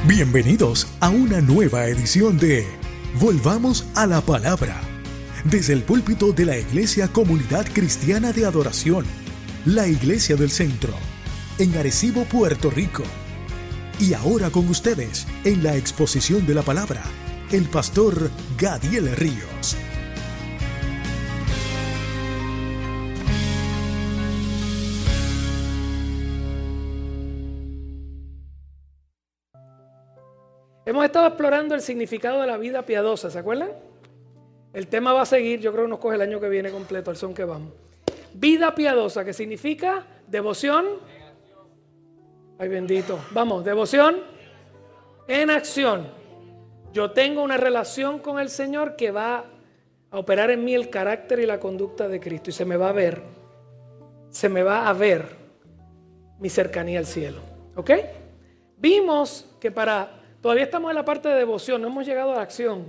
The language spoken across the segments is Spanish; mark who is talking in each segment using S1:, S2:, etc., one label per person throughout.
S1: Bienvenidos a una nueva edición de Volvamos a la Palabra, desde el púlpito de la Iglesia Comunidad Cristiana de Adoración, la Iglesia del Centro, en Arecibo, Puerto Rico. Y ahora con ustedes, en la exposición de la palabra, el pastor Gadiel Ríos.
S2: Hemos estado explorando el significado de la vida piadosa, ¿se acuerdan? El tema va a seguir, yo creo que nos coge el año que viene completo, al son que vamos. Vida piadosa, que significa devoción. Ay, bendito. Vamos, devoción en acción. Yo tengo una relación con el Señor que va a operar en mí el carácter y la conducta de Cristo. Y se me va a ver mi cercanía al cielo. ¿Ok? Vimos que todavía estamos en la parte de devoción, no hemos llegado a la acción.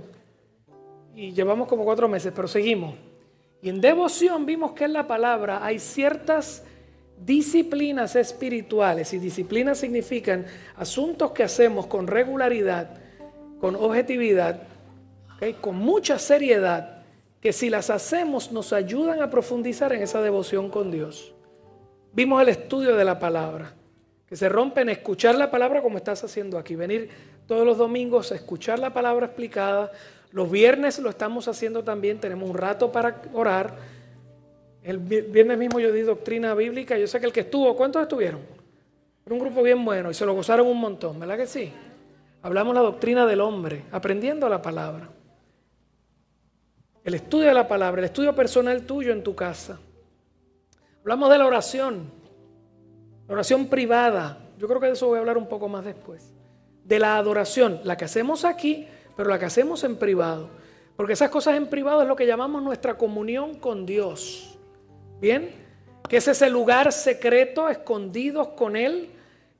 S2: Y llevamos como 4 meses, pero seguimos. Y en devoción vimos que en la palabra hay ciertas disciplinas espirituales. Y disciplinas significan asuntos que hacemos con regularidad, con objetividad, ¿okay? Con mucha seriedad, que si las hacemos nos ayudan a profundizar en esa devoción con Dios. Vimos el estudio de la palabra, que se rompe en escuchar la palabra como estás haciendo aquí. Venir todos los domingos a escuchar la palabra explicada. Los viernes lo estamos haciendo también. Tenemos un rato para orar. El viernes mismo yo di doctrina bíblica. Yo sé que el que estuvo, ¿cuántos estuvieron? Era un grupo bien bueno y se lo gozaron un montón, ¿verdad que sí? Hablamos la doctrina del hombre, aprendiendo la palabra. El estudio de la palabra, el estudio personal tuyo en tu casa. Hablamos de la oración privada. Yo creo que de eso voy a hablar un poco más después. De la adoración, la que hacemos aquí, pero la que hacemos en privado. Porque esas cosas en privado es lo que llamamos nuestra comunión con Dios. ¿Bien? Que es ese lugar secreto, escondidos con Él,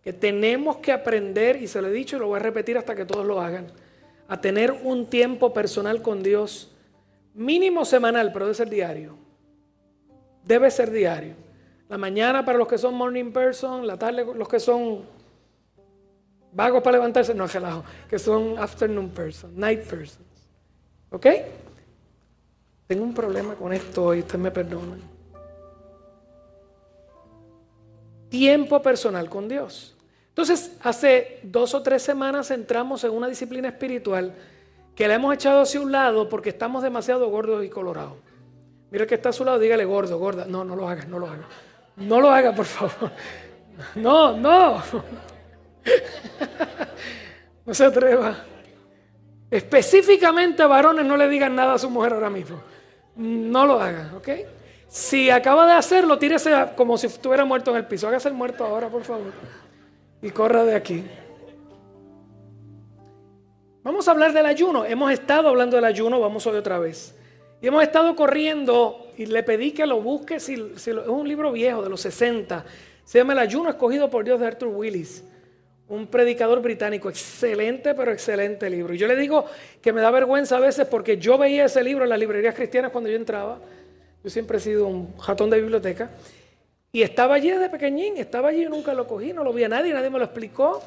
S2: que tenemos que aprender, y se lo he dicho y lo voy a repetir hasta que todos lo hagan, a tener un tiempo personal con Dios, mínimo semanal, pero debe ser diario. Debe ser diario. La mañana para los que son morning person, la tarde los que son vagos para levantarse, no, relajo, que son afternoon person, night persons. ¿Ok? Tengo un problema con esto hoy, ustedes me perdonan. Tiempo personal con Dios. Entonces, hace 2 o 3 semanas entramos en una disciplina espiritual que la hemos echado hacia un lado porque estamos demasiado gordos y colorados. Mira el que está a su lado, dígale gordo, gorda. No, no lo hagas, no lo hagas. No lo haga, por favor. No. No se atreva. Específicamente a varones no le digan nada a su mujer ahora mismo. No lo haga, ¿ok? Si acaba de hacerlo, tírese como si estuviera muerto en el piso. Hágase el muerto ahora, por favor. Y corra de aquí. Vamos a hablar del ayuno. Hemos estado hablando del ayuno, vamos hoy otra vez. Y hemos estado corriendo y le pedí que lo busque, es un libro viejo de los 60, se llama El ayuno escogido por Dios de Arthur Willis, un predicador británico, excelente pero excelente libro. Y yo le digo que me da vergüenza a veces porque yo veía ese libro en las librerías cristianas cuando yo entraba, yo siempre he sido un ratón de biblioteca, y estaba allí desde pequeñín, estaba allí y nunca lo cogí, no lo vi a nadie me lo explicó,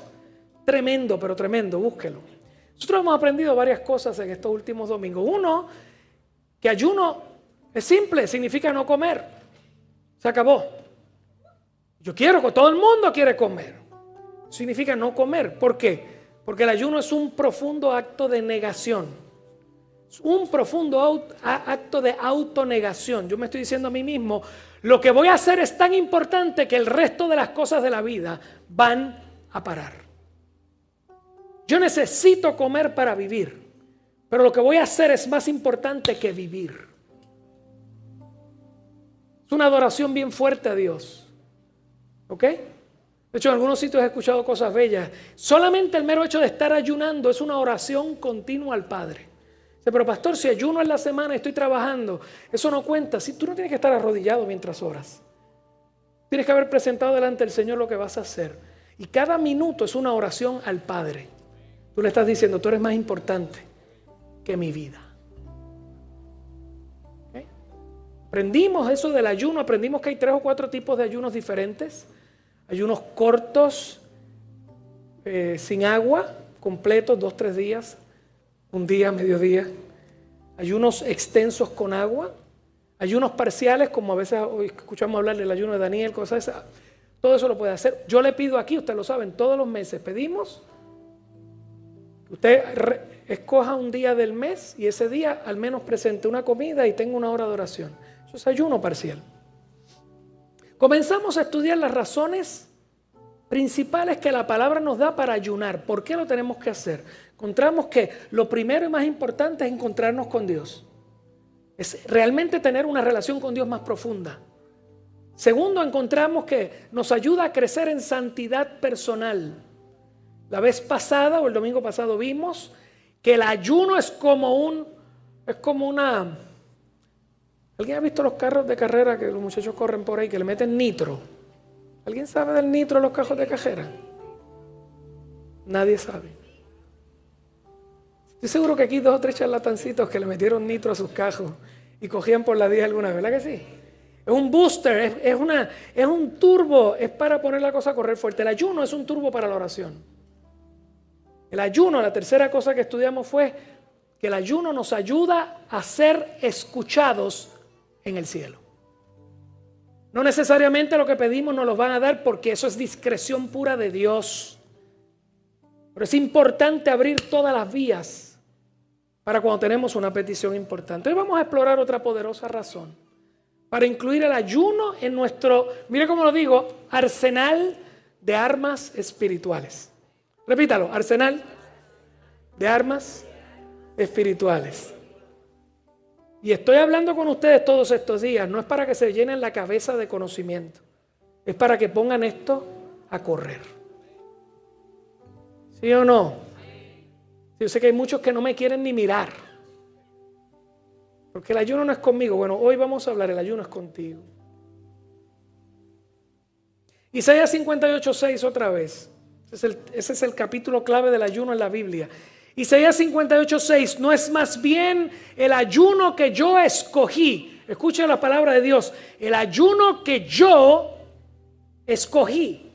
S2: tremendo, pero tremendo, búsquelo. Nosotros hemos aprendido varias cosas en estos últimos domingos. Uno, que ayuno es simple, significa no comer. Se acabó. Yo quiero que todo el mundo quiere comer. Significa no comer. ¿Por qué? Porque el ayuno es un profundo acto de negación. Es un profundo acto de autonegación. Yo me estoy diciendo a mí mismo, lo que voy a hacer es tan importante que el resto de las cosas de la vida van a parar. Yo necesito comer para vivir. Pero lo que voy a hacer es más importante que vivir. Es una adoración bien fuerte a Dios. ¿Ok? De hecho, en algunos sitios he escuchado cosas bellas. Solamente el mero hecho de estar ayunando es una oración continua al Padre. Dice, pero pastor, si ayuno en la semana y estoy trabajando, eso no cuenta. Si tú no tienes que estar arrodillado mientras oras. Tienes que haber presentado delante del Señor lo que vas a hacer. Y cada minuto es una oración al Padre. Tú le estás diciendo, tú eres más importante que mi vida. ¿Okay? Aprendimos eso del ayuno, aprendimos que hay 3 o 4 tipos de ayunos diferentes. Ayunos cortos, sin agua, completos, 2, 3 días, un día, mediodía. Ayunos extensos con agua. Ayunos parciales, como a veces hoy escuchamos hablar del ayuno de Daniel, cosas esas. Todo eso lo puede hacer. Yo le pido aquí, ustedes lo saben, todos los meses pedimos que usted escoja un día del mes y ese día al menos presente una comida y tenga una hora de oración. Eso es ayuno parcial. Comenzamos a estudiar las razones principales que la palabra nos da para ayunar. ¿Por qué lo tenemos que hacer? Encontramos que lo primero y más importante es encontrarnos con Dios. Es realmente tener una relación con Dios más profunda. Segundo, encontramos que nos ayuda a crecer en santidad personal. La vez pasada o el domingo pasado vimos que el ayuno es como una... ¿Alguien ha visto los carros de carrera que los muchachos corren por ahí que le meten nitro? ¿Alguien sabe del nitro en los carros de carrera? Nadie sabe. Estoy seguro que aquí 2 o 3 charlatancitos que le metieron nitro a sus cajos y cogían por la 10 alguna vez, ¿verdad que sí? Es un booster, es un turbo, es para poner la cosa a correr fuerte. El ayuno es un turbo para la oración. El ayuno, la tercera cosa que estudiamos fue que el ayuno nos ayuda a ser escuchados en el cielo. No necesariamente lo que pedimos nos lo van a dar porque eso es discreción pura de Dios. Pero es importante abrir todas las vías para cuando tenemos una petición importante. Hoy vamos a explorar otra poderosa razón para incluir el ayuno en nuestro, mire cómo lo digo, arsenal de armas espirituales. Repítalo, arsenal de armas espirituales. Y estoy hablando con ustedes todos estos días, no es para que se llenen la cabeza de conocimiento, es para que pongan esto a correr. ¿Sí o no? Yo sé que hay muchos que no me quieren ni mirar, porque el ayuno no es conmigo. Bueno, hoy vamos a hablar, el ayuno es contigo. Isaías 58:6 otra vez. Ese es el capítulo clave del ayuno en la Biblia. Isaías 58:6, no es más bien el ayuno que yo escogí. Escuchen la palabra de Dios. El ayuno que yo escogí.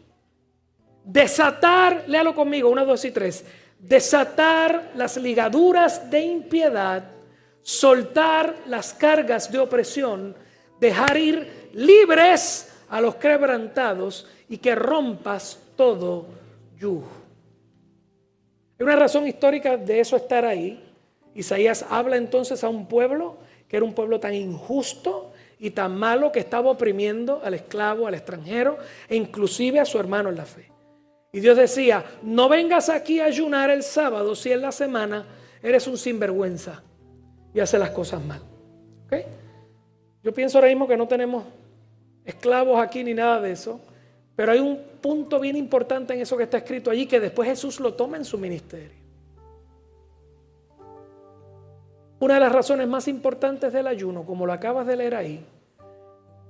S2: Desatar, léalo conmigo, 1, 2 y 3. Desatar las ligaduras de impiedad, soltar las cargas de opresión, dejar ir libres a los quebrantados y que rompas todo yugo. Hay una razón histórica de eso estar ahí. Isaías habla entonces a un pueblo que era un pueblo tan injusto y tan malo que estaba oprimiendo al esclavo, al extranjero e inclusive a su hermano en la fe. Y Dios decía, no vengas aquí a ayunar el sábado si en la semana eres un sinvergüenza y haces las cosas mal. ¿Okay? Yo pienso ahora mismo que no tenemos esclavos aquí ni nada de eso, pero hay un punto bien importante en eso que está escrito allí que después Jesús lo toma en su ministerio. Una de las razones más importantes del ayuno, como lo acabas de leer ahí,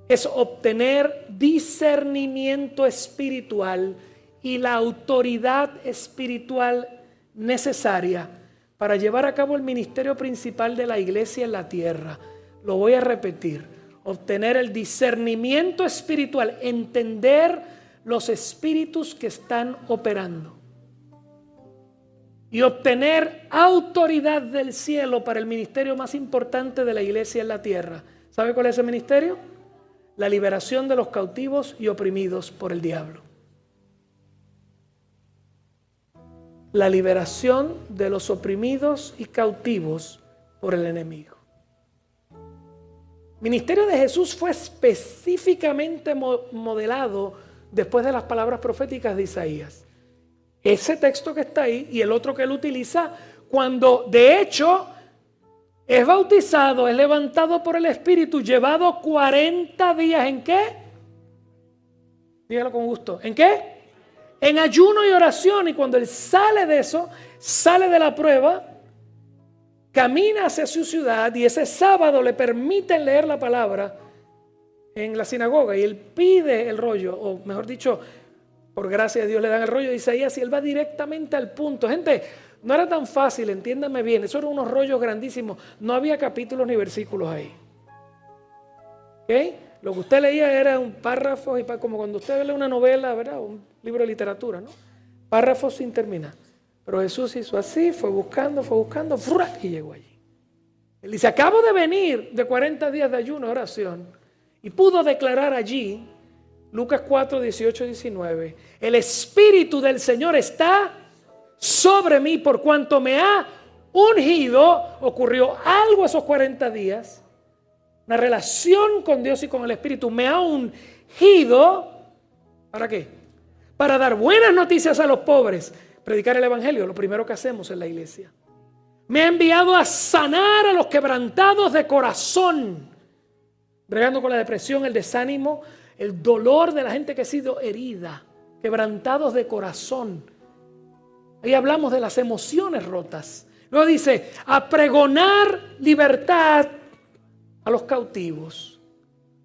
S2: es obtener discernimiento espiritual y la autoridad espiritual necesaria para llevar a cabo el ministerio principal de la iglesia en la tierra. Lo voy a repetir. Obtener el discernimiento espiritual, entender los espíritus que están operando. Y obtener autoridad del cielo para el ministerio más importante de la iglesia en la tierra. ¿Sabe cuál es ese ministerio? La liberación de los cautivos y oprimidos por el diablo. La liberación de los oprimidos y cautivos por el enemigo. El ministerio de Jesús fue específicamente modelado después de las palabras proféticas de Isaías. Ese texto que está ahí y el otro que él utiliza cuando de hecho es bautizado, es levantado por el Espíritu, llevado 40 días ¿en qué? Dígalo con gusto. ¿En qué? En ayuno y oración. Y cuando él sale de eso, sale de la prueba, camina hacia su ciudad y ese sábado le permiten leer la palabra en la sinagoga y él pide el rollo, o mejor dicho, por gracia de Dios le dan el rollo de Isaías y él va directamente al punto. Gente, no era tan fácil, entiéndanme bien, eso eran unos rollos grandísimos, no había capítulos ni versículos ahí. ¿Okay? Lo que usted leía era un párrafo, y como cuando usted lee una novela, ¿verdad? Un libro de literatura, ¿no? Párrafos sin terminar. Pero Jesús hizo así, fue buscando, ¡frua! Y llegó allí. Él dice, acabo de venir de 40 días de ayuno, oración, y pudo declarar allí, Lucas 4, 18, 19, el Espíritu del Señor está sobre mí por cuanto me ha ungido. Ocurrió algo esos 40 días, una relación con Dios y con el Espíritu. Me ha ungido, ¿para qué? Para dar buenas noticias a los pobres, predicar el Evangelio, lo primero que hacemos en la iglesia. Me ha enviado a sanar a los quebrantados de corazón, bregando con la depresión, el desánimo, el dolor de la gente que ha sido herida, quebrantados de corazón. Ahí hablamos de las emociones rotas. Luego dice, a pregonar libertad a los cautivos,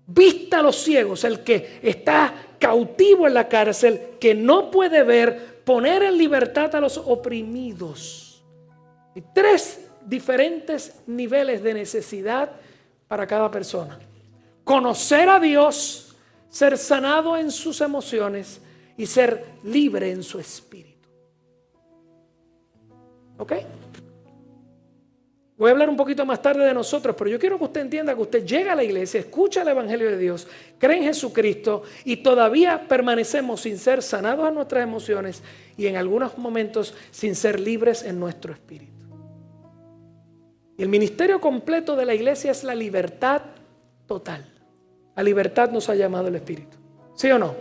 S2: vista a los ciegos, el que está cautivo en la cárcel, que no puede ver, poner en libertad a los oprimidos. Hay 3 diferentes niveles de necesidad para cada persona. Conocer a Dios, ser sanado en sus emociones y ser libre en su espíritu. ¿Ok? Voy a hablar un poquito más tarde de nosotros, pero yo quiero que usted entienda que usted llega a la iglesia, escucha el Evangelio de Dios, cree en Jesucristo y todavía permanecemos sin ser sanados en nuestras emociones y en algunos momentos sin ser libres en nuestro espíritu. Y el ministerio completo de la iglesia es la libertad total. A libertad nos ha llamado el Espíritu. ¿Sí o no?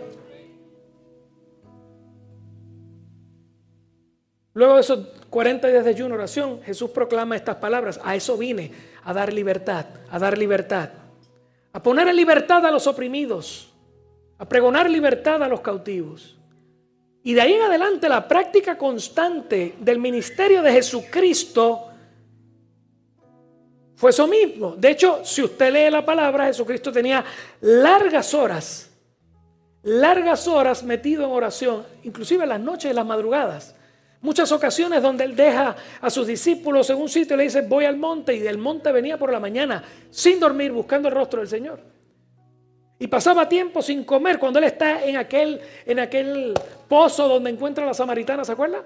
S2: Luego de esos 40 días de ayuno, oración, Jesús proclama estas palabras. A eso vine, a dar libertad, a dar libertad. A poner en libertad a los oprimidos, a pregonar libertad a los cautivos. Y de ahí en adelante la práctica constante del ministerio de Jesucristo fue eso mismo. De hecho, si usted lee la palabra, Jesucristo tenía largas horas metido en oración, inclusive en las noches y las madrugadas. Muchas ocasiones donde Él deja a sus discípulos en un sitio y le dice, voy al monte, y del monte venía por la mañana, sin dormir, buscando el rostro del Señor. Y pasaba tiempo sin comer cuando Él está en aquel pozo donde encuentra a la samaritana, ¿se acuerda?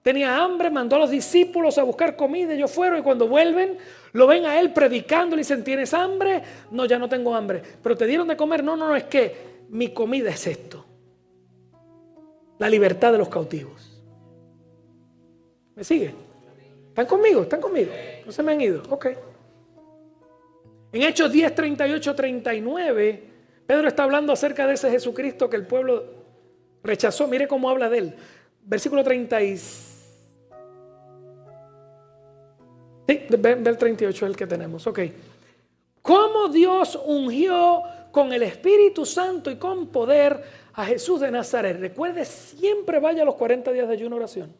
S2: Tenía hambre, mandó a los discípulos a buscar comida, ellos fueron y cuando vuelven lo ven a Él predicando, le dicen, ¿tienes hambre? No, ya no tengo hambre. ¿Pero te dieron de comer? No, es que mi comida es esto. La libertad de los cautivos. ¿Me sigue? ¿Están conmigo? ¿No se me han ido? Ok. En Hechos 10, 38, 39, Pedro está hablando acerca de ese Jesucristo que el pueblo rechazó. Mire cómo habla de Él. Versículo 36. Sí, del 38 es el que tenemos. Ok. ¿Cómo Dios ungió con el Espíritu Santo y con poder a Jesús de Nazaret? Recuerde, siempre vaya a los 40 días de ayuno oración.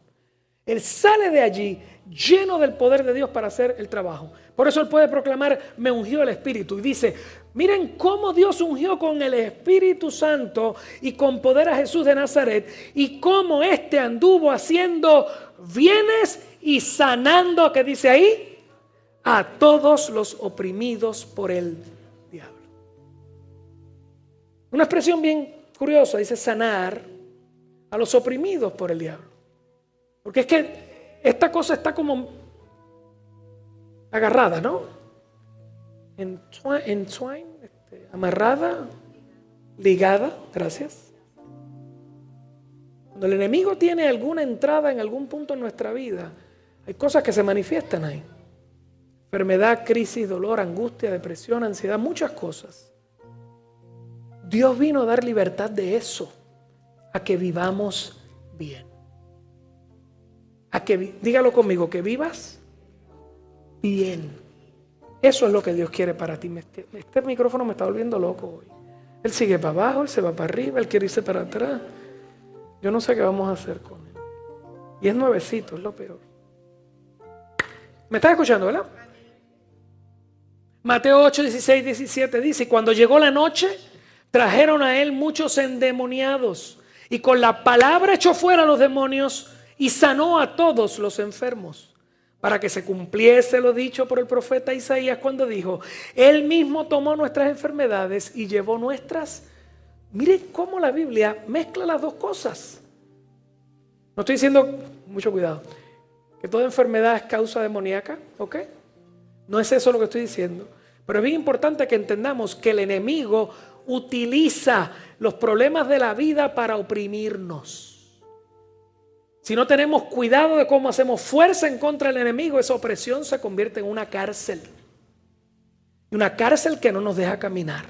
S2: Él sale de allí lleno del poder de Dios para hacer el trabajo. Por eso Él puede proclamar, me ungió el Espíritu. Y dice, miren cómo Dios ungió con el Espíritu Santo y con poder a Jesús de Nazaret. Y cómo éste anduvo haciendo bienes y sanando, ¿qué dice ahí? A todos los oprimidos por el diablo. Una expresión bien curiosa, dice sanar a los oprimidos por el diablo. Porque es que esta cosa está como agarrada, ¿no? Amarrada, ligada, gracias. Cuando el enemigo tiene alguna entrada en algún punto en nuestra vida, hay cosas que se manifiestan ahí. Enfermedad, crisis, dolor, angustia, depresión, ansiedad, muchas cosas. Dios vino a dar libertad de eso, a que vivamos bien. Dígalo conmigo, que vivas bien. Eso es lo que Dios quiere para ti. Este micrófono me está volviendo loco hoy. Él sigue para abajo, él se va para arriba, él quiere irse para atrás. Yo no sé qué vamos a hacer con él. Y es nuevecito, es lo peor. ¿Me estás escuchando, verdad? Mateo 8, 16, 17 dice, y cuando llegó la noche, trajeron a él muchos endemoniados, y con la palabra echó fuera a los demonios, y sanó a todos los enfermos, para que se cumpliese lo dicho por el profeta Isaías cuando dijo, Él mismo tomó nuestras enfermedades y llevó nuestras. Miren cómo la Biblia mezcla las dos cosas. No estoy diciendo, mucho cuidado, que toda enfermedad es causa demoníaca, ¿ok? No es eso lo que estoy diciendo. Pero es bien importante que entendamos que el enemigo utiliza los problemas de la vida para oprimirnos. Si no tenemos cuidado de cómo hacemos fuerza en contra del enemigo, esa opresión se convierte en una cárcel. Y una cárcel que no nos deja caminar.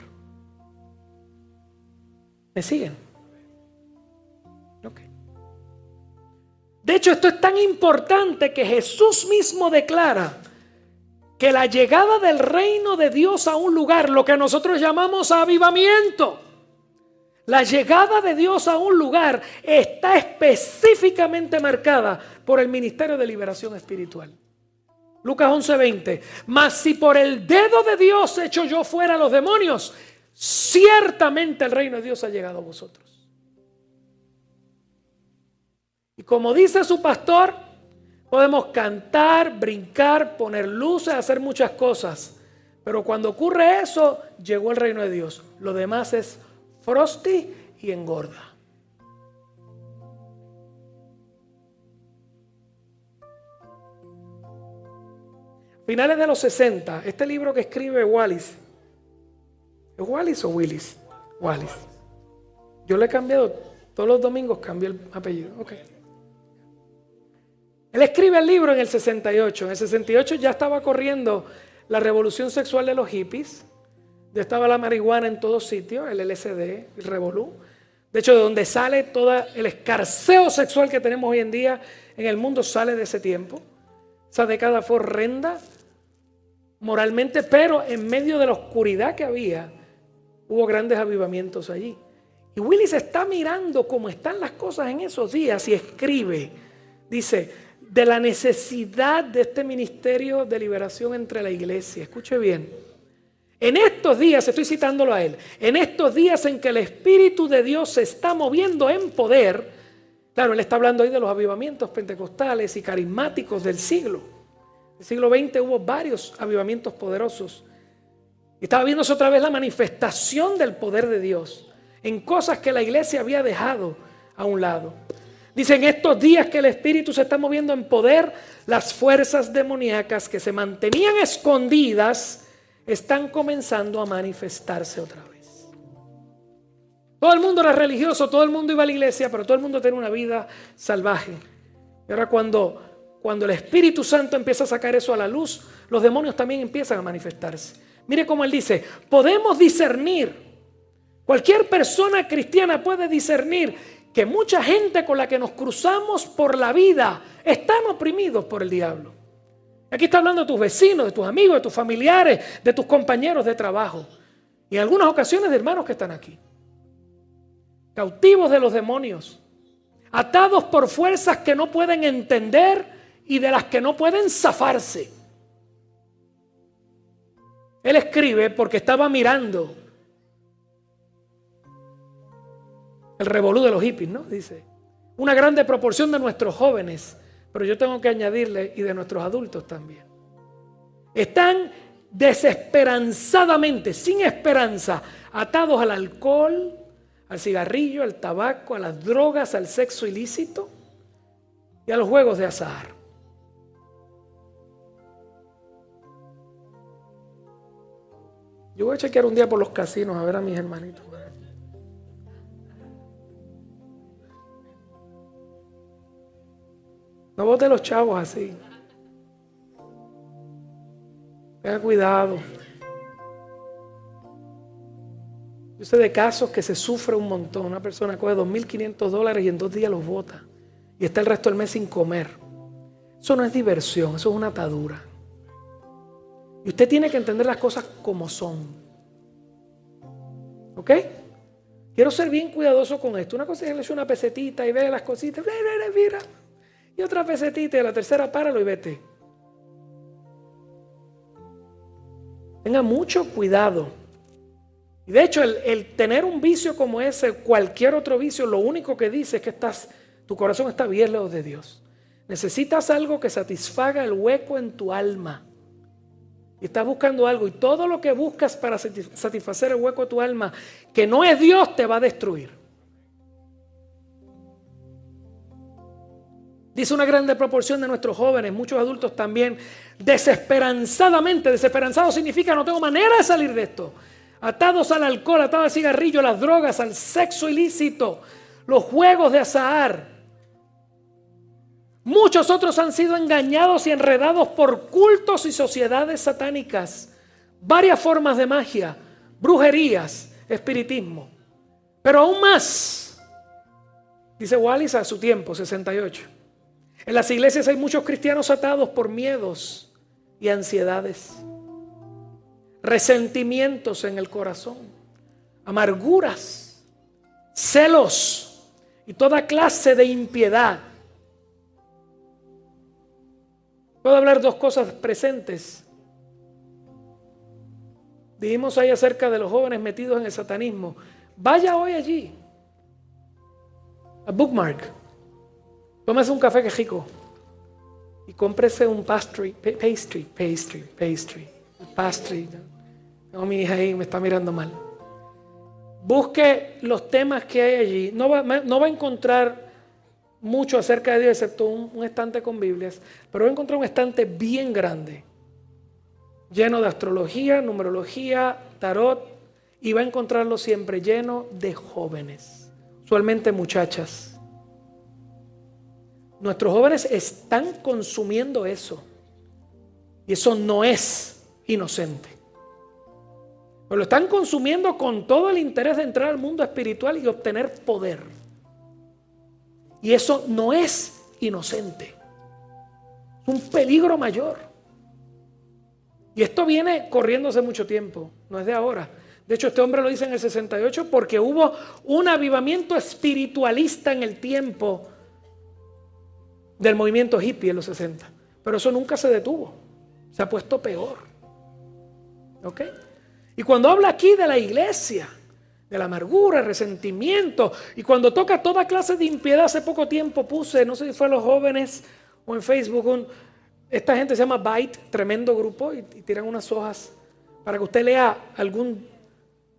S2: ¿Me siguen? Ok. De hecho, esto es tan importante que Jesús mismo declara que la llegada del reino de Dios a un lugar, lo que nosotros llamamos avivamiento, la llegada de Dios a un lugar está específicamente marcada por el ministerio de liberación espiritual. Lucas 11:20. Mas si por el dedo de Dios echo yo fuera a los demonios, ciertamente el reino de Dios ha llegado a vosotros. Y como dice su pastor, podemos cantar, brincar, poner luces, hacer muchas cosas. Pero cuando ocurre eso, llegó el reino de Dios. Lo demás es frosty y engorda. Finales de los 60, este libro que escribe Wallis. ¿Es Wallis o Willis? Wallis. Yo le he cambiado, todos los domingos cambio el apellido. Ok. Él escribe el libro en el 68. En el 68 ya estaba corriendo la revolución sexual de los hippies. Ya estaba la marihuana en todos sitios, el LSD, el revolú. De hecho, de donde sale todo el escarceo sexual que tenemos hoy en día en el mundo sale de ese tiempo. Esa década fue horrenda moralmente, pero en medio de la oscuridad que había, hubo grandes avivamientos allí. Y Willis está mirando cómo están las cosas en esos días y escribe, dice, de la necesidad de este ministerio de liberación entre la iglesia. Escuche bien. En estos días, estoy citándolo a él, en estos días en que el Espíritu de Dios se está moviendo en poder, claro, él está hablando ahí de los avivamientos pentecostales y carismáticos del siglo. En el siglo XX hubo varios avivamientos poderosos. Y estaba viéndose otra vez la manifestación del poder de Dios en cosas que la iglesia había dejado a un lado. Dice, en estos días que el Espíritu se está moviendo en poder, las fuerzas demoníacas que se mantenían escondidas están comenzando a manifestarse otra vez. Todo el mundo era religioso, todo el mundo iba a la iglesia, pero todo el mundo tenía una vida salvaje. Y ahora cuando el Espíritu Santo empieza a sacar eso a la luz, los demonios también empiezan a manifestarse. Mire cómo él dice, podemos discernir, cualquier persona cristiana puede discernir que mucha gente con la que nos cruzamos por la vida están oprimidos por el diablo. Aquí está hablando de tus vecinos, de tus amigos, de tus familiares, de tus compañeros de trabajo. Y en algunas ocasiones de hermanos que están aquí. Cautivos de los demonios. Atados por fuerzas que no pueden entender y de las que no pueden zafarse. Él escribe porque estaba mirando el revolú de los hippies, ¿no? Dice, una grande proporción de nuestros jóvenes, pero yo tengo que añadirle, y de nuestros adultos también, están desesperanzadamente, sin esperanza, atados al alcohol, al cigarrillo, al tabaco, a las drogas, al sexo ilícito y a los juegos de azar. Yo voy a chequear un día por los casinos a ver a mis hermanitos. No bote los chavos así. Tenga cuidado. Yo sé de casos que se sufre un montón. Una persona coge $2,500 y en 2 días los bota. Y está el resto del mes sin comer. Eso no es diversión, eso es una atadura. Y usted tiene que entender las cosas como son. ¿Ok? Quiero ser bien cuidadoso con esto. Una cosa es que le eche una pesetita y ve las cositas. Mira. Y otra pesetita y a la tercera páralo y vete. Tenga mucho cuidado. Y de hecho el tener un vicio como ese, cualquier otro vicio, lo único que dice es que tu corazón está bien lejos de Dios. Necesitas algo que satisfaga el hueco en tu alma. Y estás buscando algo y todo lo que buscas para satisfacer el hueco de tu alma que no es Dios te va a destruir. Dice una grande proporción de nuestros jóvenes, muchos adultos también, desesperanzadamente. Desesperanzado significa no tengo manera de salir de esto. Atados al alcohol, atados al cigarrillo, a las drogas, al sexo ilícito, los juegos de azar. Muchos otros han sido engañados y enredados por cultos y sociedades satánicas, varias formas de magia, brujerías, espiritismo. Pero aún más, dice Wallis a su tiempo, 68. En las iglesias hay muchos cristianos atados por miedos y ansiedades, resentimientos en el corazón, amarguras, celos y toda clase de impiedad. Puedo hablar dos cosas presentes. Dijimos ahí acerca de los jóvenes metidos en el satanismo. Vaya hoy allí, a Bookmark, tómese un café quejico y cómprese un pastry. No, mi hija ahí me está mirando mal. Busque los temas que hay allí. No va a encontrar mucho acerca de Dios, excepto un estante con Biblias, pero va a encontrar un estante bien grande, lleno de astrología, numerología, tarot, y va a encontrarlo siempre lleno de jóvenes, usualmente muchachas. Nuestros jóvenes están consumiendo eso, y eso no es inocente. Pero lo están consumiendo con todo el interés de entrar al mundo espiritual y obtener poder. Y eso no es inocente. Es un peligro mayor. Y esto viene corriendo hace mucho tiempo, no es de ahora. De hecho, este hombre lo dice en el 68 porque hubo un avivamiento espiritualista en el tiempo del movimiento hippie en los 60. Pero eso nunca se detuvo. Se ha puesto peor. ¿Ok? Y cuando habla aquí de la iglesia, de la amargura, el resentimiento, y cuando toca toda clase de impiedad, hace poco tiempo puse, no sé si fue a los jóvenes o en Facebook, esta gente se llama Byte, tremendo grupo, y tiran unas hojas para que usted lea algún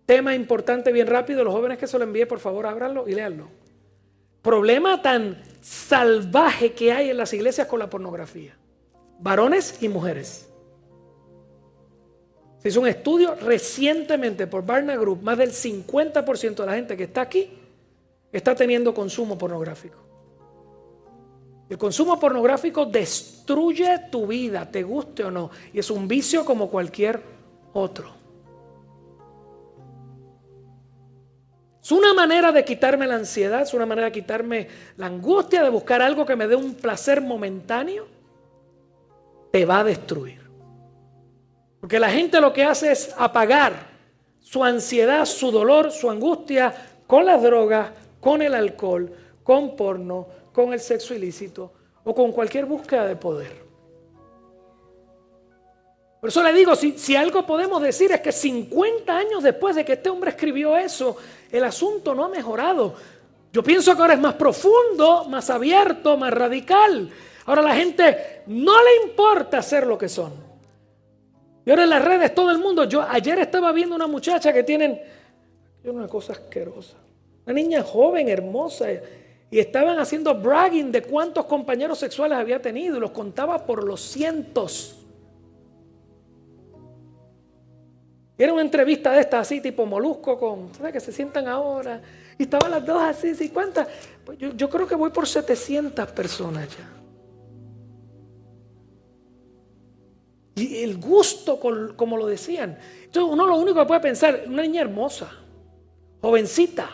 S2: tema importante bien rápido. Los jóvenes que se lo envíe, por favor, ábranlo y léanlo. Problema tan salvaje que hay en las iglesias con la pornografía, varones y mujeres. Se hizo un estudio recientemente por Barna Group. Más del 50% de la gente que está aquí está teniendo consumo pornográfico. El consumo pornográfico destruye tu vida, te guste o no. Y es un vicio como cualquier otro. Es una manera de quitarme la ansiedad, es una manera de quitarme la angustia, de buscar algo que me dé un placer momentáneo. Te va a destruir. Porque la gente lo que hace es apagar su ansiedad, su dolor, su angustia con las drogas, con el alcohol, con porno, con el sexo ilícito o con cualquier búsqueda de poder. Por eso le digo, si algo podemos decir es que 50 años después de que este hombre escribió eso, el asunto no ha mejorado. Yo pienso que ahora es más profundo, más abierto, más radical. Ahora a la gente no le importa ser lo que son. Y ahora en las redes todo el mundo, yo ayer estaba viendo una muchacha que tienen una cosa asquerosa, una niña joven, hermosa, y estaban haciendo bragging de cuántos compañeros sexuales había tenido y los contaba por los cientos. Era una entrevista de estas así tipo Molusco con, ¿sabes? Que se sientan ahora, y estaban las dos así, ¿cuántas? Pues yo creo que voy por 700 personas ya. Y el gusto, como lo decían. Entonces uno lo único que puede pensar, una niña hermosa, jovencita.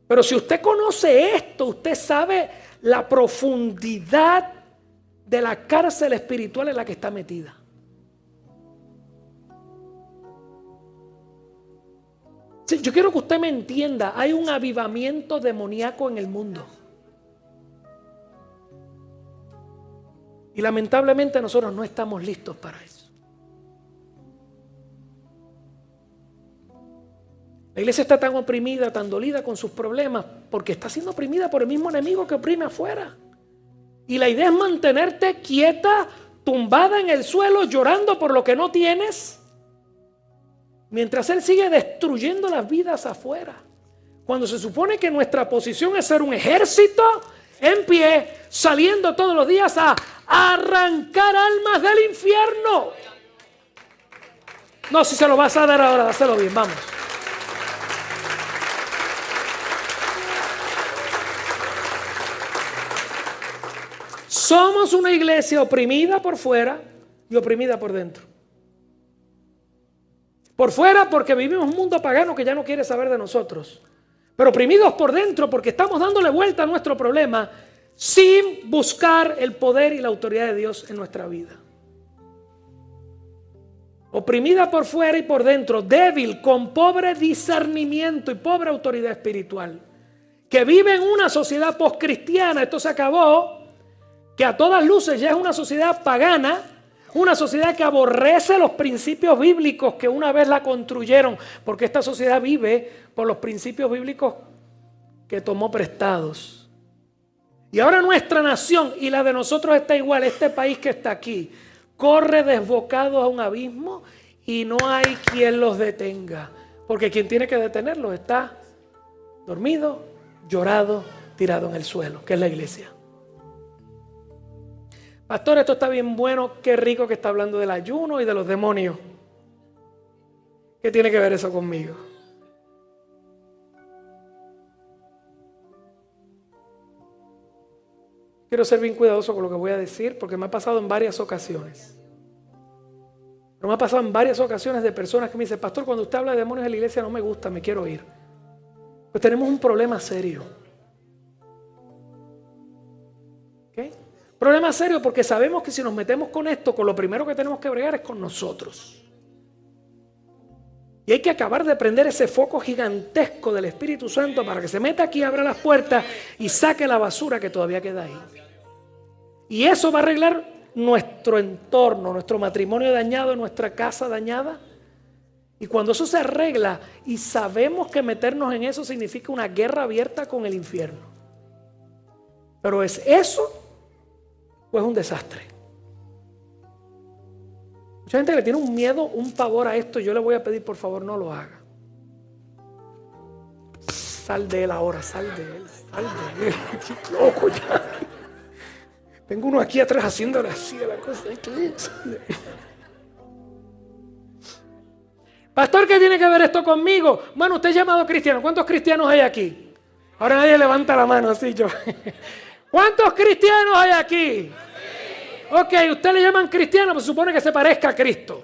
S2: Pero si usted conoce esto, usted sabe la profundidad de la cárcel espiritual en la que está metida. Sí, yo quiero que usted me entienda, hay un avivamiento demoníaco en el mundo. Y lamentablemente nosotros no estamos listos para eso. La iglesia está tan oprimida, tan dolida con sus problemas, porque está siendo oprimida por el mismo enemigo que oprime afuera. Y la idea es mantenerte quieta, tumbada en el suelo, llorando por lo que no tienes, mientras él sigue destruyendo las vidas afuera. Cuando se supone que nuestra posición es ser un ejército en pie, saliendo todos los días a arrancar almas del infierno. No, si se lo vas a dar ahora, dáselo bien, vamos. Somos una iglesia oprimida por fuera y oprimida por dentro. Por fuera porque vivimos un mundo pagano que ya no quiere saber de nosotros. Pero oprimidos por dentro porque estamos dándole vuelta a nuestro problema sin buscar el poder y la autoridad de Dios en nuestra vida. Oprimida por fuera y por dentro, débil, con pobre discernimiento y pobre autoridad espiritual. Que vive en una sociedad postcristiana, esto se acabó, que a todas luces ya es una sociedad pagana, una sociedad que aborrece los principios bíblicos que una vez la construyeron, porque esta sociedad vive por los principios bíblicos que tomó prestados. Y ahora nuestra nación y la de nosotros está igual, este país que está aquí, corre desbocados a un abismo y no hay quien los detenga, porque quien tiene que detenerlos está dormido, llorado, tirado en el suelo, que es la iglesia. Pastor, esto está bien bueno, qué rico que está hablando del ayuno y de los demonios. ¿Qué tiene que ver eso conmigo? Quiero ser bien cuidadoso con lo que voy a decir porque me ha pasado en varias ocasiones. Pero me ha pasado en varias ocasiones de personas que me dicen, pastor, cuando usted habla de demonios en la iglesia no me gusta, me quiero ir. Pues tenemos un problema serio. ¿Ok? Problema serio porque sabemos que si nos metemos con esto, con lo primero que tenemos que bregar es con nosotros. Y hay que acabar de prender ese foco gigantesco del Espíritu Santo para que se meta aquí, abra las puertas y saque la basura que todavía queda ahí. Y eso va a arreglar nuestro entorno, nuestro matrimonio dañado, nuestra casa dañada. Y cuando eso se arregla y sabemos que meternos en eso significa una guerra abierta con el infierno. Pero ¿es eso o es un desastre? Mucha gente le tiene un miedo, un pavor a esto. Yo le voy a pedir, por favor, no lo haga. Sal de él ahora, sal de él, sal de él. Loco ya. Tengo uno aquí atrás haciéndole así a la cosa. Pastor, ¿qué tiene que ver esto conmigo? Bueno, usted es llamado cristiano. ¿Cuántos cristianos hay aquí? Ahora nadie levanta la mano así yo. ¿Cuántos cristianos hay aquí? Ok, usted le llaman cristiano, pues supone que se parezca a Cristo.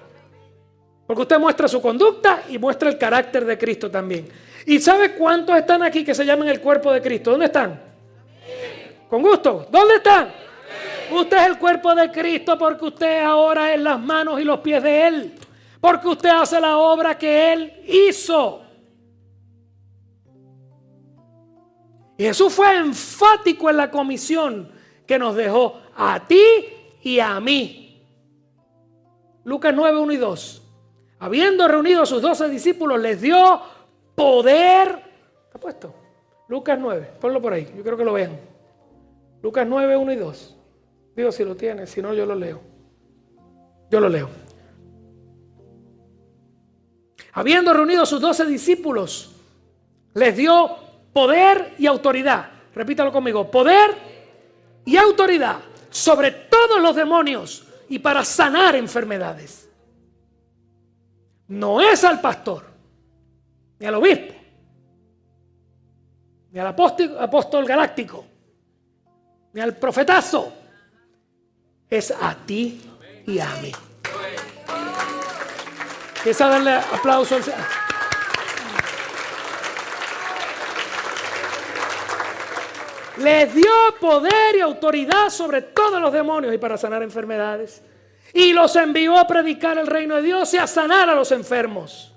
S2: Porque usted muestra su conducta y muestra el carácter de Cristo también. ¿Y sabe cuántos están aquí que se llaman el cuerpo de Cristo? ¿Dónde están? Con gusto. ¿Dónde están? Usted es el cuerpo de Cristo porque usted ahora es las manos y los pies de Él. Porque usted hace la obra que Él hizo. Y Jesús fue enfático en la comisión que nos dejó a ti y a mí. Lucas 9, 1 y 2. Habiendo reunido a sus 12 discípulos, les dio poder. ¿Está puesto? Lucas 9, ponlo por ahí, yo creo que lo vean. Lucas 9, 1 y 2. Digo si lo tiene, si no yo lo leo. Yo lo leo. Habiendo reunido a sus 12 discípulos, les dio poder y autoridad. Repítalo conmigo. Poder y autoridad sobre todos los demonios y para sanar enfermedades. No es al pastor, ni al obispo, ni al apóstol galáctico, ni al profetazo. Es a ti y a mí. ¿Quieres darle aplauso al Señor? Les dio poder y autoridad sobre todos los demonios y para sanar enfermedades. Y los envió a predicar el reino de Dios y a sanar a los enfermos.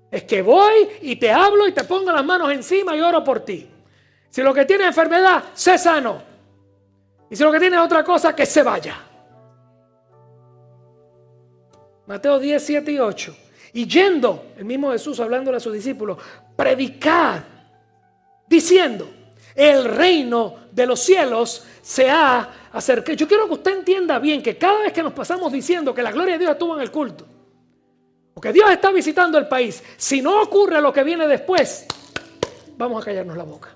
S2: Es que voy y te hablo y te pongo las manos encima y oro por ti. Si lo que tienes enfermedad, sé sano. Y si lo que tienes otra cosa, que se vaya. Mateo 10, 7 y 8. Y yendo, el mismo Jesús hablándole a sus discípulos, predicad, diciendo, el reino de los cielos se ha acercado. Yo quiero que usted entienda bien que cada vez que nos pasamos diciendo que la gloria de Dios estuvo en el culto, o que Dios está visitando el país, si no ocurre lo que viene después, vamos a callarnos la boca.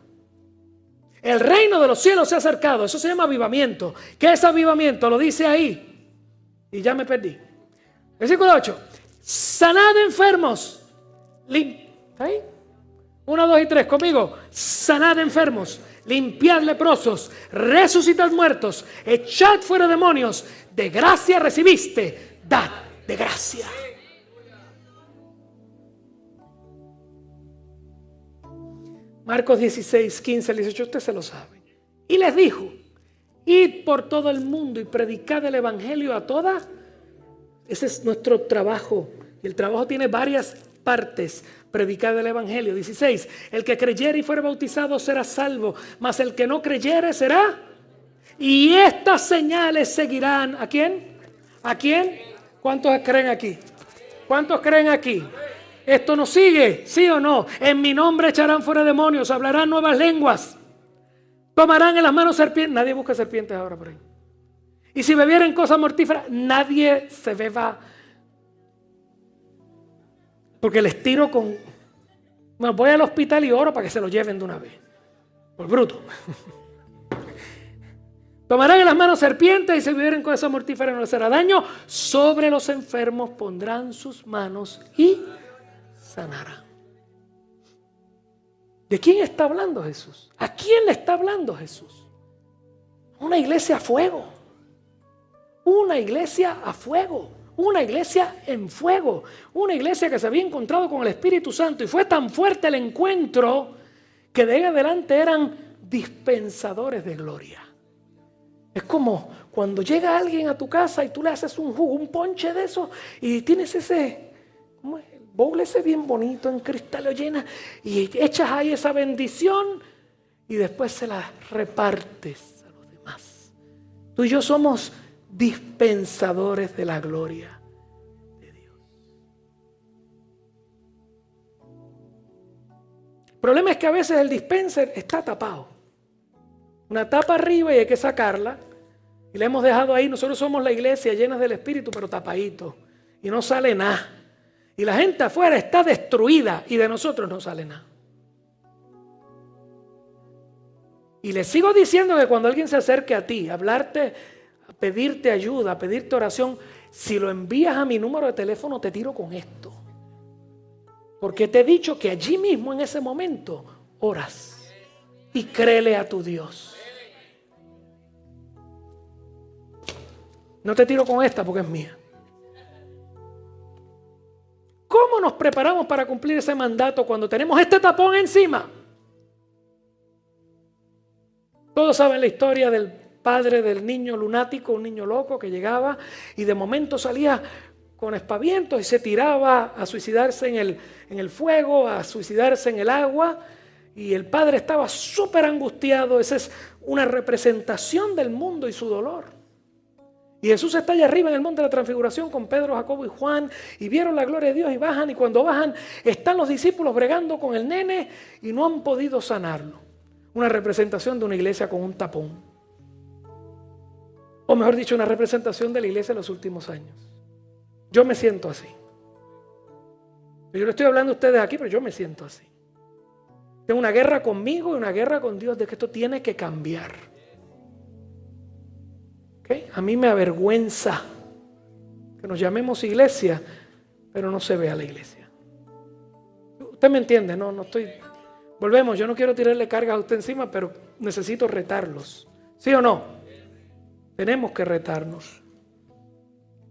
S2: El reino de los cielos se ha acercado. Eso se llama avivamiento. ¿Qué es avivamiento? Lo dice ahí. Y ya me perdí. Versículo 8. Sanad enfermos. ¿Ahí? 1, 2 y 3 conmigo. Sanad enfermos. Limpiad leprosos. Resucitad muertos. Echad fuera demonios. De gracia recibiste. Dad de gracia. Marcos 16, 15 al 18, usted se lo sabe. Y les dijo, id por todo el mundo y predicad el evangelio a toda. Ese es nuestro trabajo. Y el trabajo tiene varias partes. Predicad el evangelio. 16, el que creyere y fuere bautizado será salvo, mas el que no creyere será. Y estas señales seguirán. ¿A quién? ¿A quién? ¿Cuántos creen aquí? ¿Cuántos creen aquí? ¿Esto nos sigue? ¿Sí o no? En mi nombre echarán fuera demonios, hablarán nuevas lenguas, tomarán en las manos serpientes. Nadie busca serpientes ahora por ahí. Y si bebieren cosas mortíferas, nadie se beba. Porque les tiro con... Bueno, voy al hospital y oro para que se lo lleven de una vez. Por bruto. Tomarán en las manos serpientes y si bebieren cosas mortíferas no les hará daño. Sobre los enfermos pondrán sus manos y sanarán. ¿De quién está hablando Jesús? ¿A quién le está hablando Jesús? Una iglesia a fuego. Una iglesia a fuego. Una iglesia en fuego. Una iglesia que se había encontrado con el Espíritu Santo. Y fue tan fuerte el encuentro que de ahí adelante eran dispensadores de gloria. Es como cuando llega alguien a tu casa y tú le haces un jugo, un ponche de eso, y tienes ese, ¿cómo es? El bowl ese bien bonito en cristal, lo llenas y echas ahí esa bendición y después se la repartes a los demás. Tú y yo somos dispensadores de la gloria de Dios. El problema es que a veces el dispenser está tapado. Una tapa arriba y hay que sacarla. Y la hemos dejado ahí. Nosotros somos la iglesia llenas del Espíritu, pero tapadito. Y no sale nada. Y la gente afuera está destruida y de nosotros no sale nada. Y les sigo diciendo que cuando alguien se acerque a ti, a hablarte, a pedirte ayuda, a pedirte oración, si lo envías a mi número de teléfono, te tiro con esto. Porque te he dicho que allí mismo, en ese momento, oras y créele a tu Dios. No te tiro con esta porque es mía. ¿Cómo nos preparamos para cumplir ese mandato cuando tenemos este tapón encima? Todos saben la historia del padre del niño lunático, un niño loco que llegaba y de momento salía con aspavientos y se tiraba a suicidarse en el fuego, a suicidarse en el agua. Y el padre estaba súper angustiado. Esa es una representación del mundo y su dolor. Y Jesús está allá arriba en el monte de la transfiguración con Pedro, Jacobo y Juan. Y vieron la gloria de Dios y bajan. Y cuando bajan están los discípulos bregando con el nene y no han podido sanarlo. Una representación de una iglesia con un tapón. O mejor dicho, una representación de la iglesia de los últimos años. Yo me siento así. Yo le estoy hablando a ustedes aquí, pero yo me siento así. Tengo una guerra conmigo y una guerra con Dios de que esto tiene que cambiar. ¿Okay? A mí me avergüenza que nos llamemos iglesia, pero no se vea la iglesia. Usted me entiende, no estoy... Volvemos, yo no quiero tirarle cargas a usted encima, pero necesito retarlos. ¿Sí o no? Tenemos que retarnos.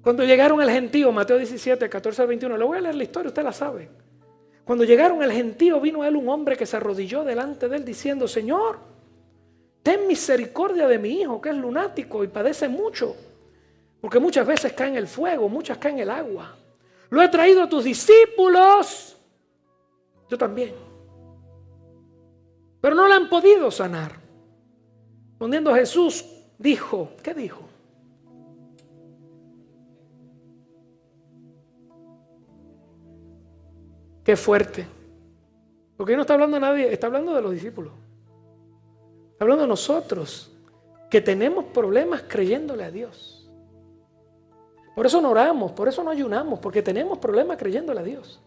S2: Cuando llegaron el gentío, Mateo 17, 14 al 21, le voy a leer la historia, usted la sabe. Cuando llegaron el gentío, vino a él un hombre que se arrodilló delante de él diciendo: Señor, ten misericordia de mi hijo, que es lunático y padece mucho, porque muchas veces cae en el fuego, muchas caen en el agua. Lo he traído a tus discípulos, yo también, pero no le han podido sanar. Respondiendo Jesús, dijo, ¿qué dijo? Qué fuerte. Porque no está hablando de nadie, está hablando de los discípulos. Está hablando de nosotros, que tenemos problemas creyéndole a Dios. Por eso no oramos, por eso no ayunamos, porque tenemos problemas creyéndole a Dios.